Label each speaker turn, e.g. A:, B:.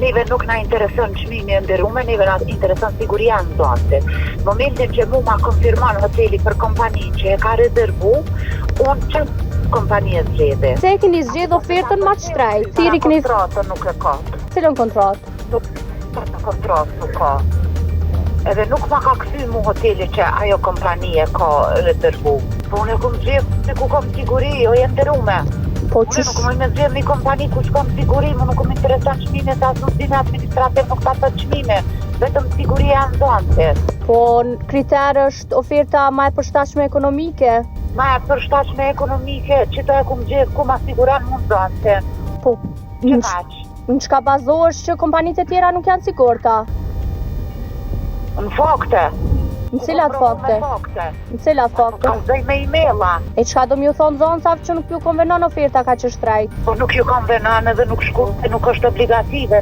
A: Neve nuk na intereson çmimi e nderuar, neve na intereson siguria në zonte. Momentin që mu ma konfirmon hoteli për kompaninë që e ka rezervu, unë që kompani e zgjede.
B: Se e keni zgjedh ofertën ma të shtrejt? Si keni...
A: Kontratën nuk e ka.
B: Cilën kontratë?
A: Nuk kontratë nuk ka. Edhe nuk ma ka kthy mu hoteli që ajo kompani e ka rezervu. Po unë e kom zgjedh se ku kom siguri, jo e nderume.
B: Po
A: Unë nuk më zgjedh një kompani ku s'kam siguri, më nuk më intereson çmime, sa asnjë administrativ nuk ka të çmime, vetëm siguria në zonte.
B: Po kriter është oferta ma e përshtatshme ekonomike?
A: Ma e përshtatshme ekonomike, që të e kum gjithë, ku ma siguran mund zonte.
B: Po,
A: Që faq?
B: në çka bazohesh që kompanitë e tjera nuk janë sigurta?
A: Në fakte.
B: Në cilat fakte? Në cilat fakte?
A: Kam zëj me emaila.
B: E çka do m'ju thonë zonësave që nuk ju konvenon oferta ka që shtrejt?
A: Po nuk ju konvenon edhe nuk shku, nuk është obligative.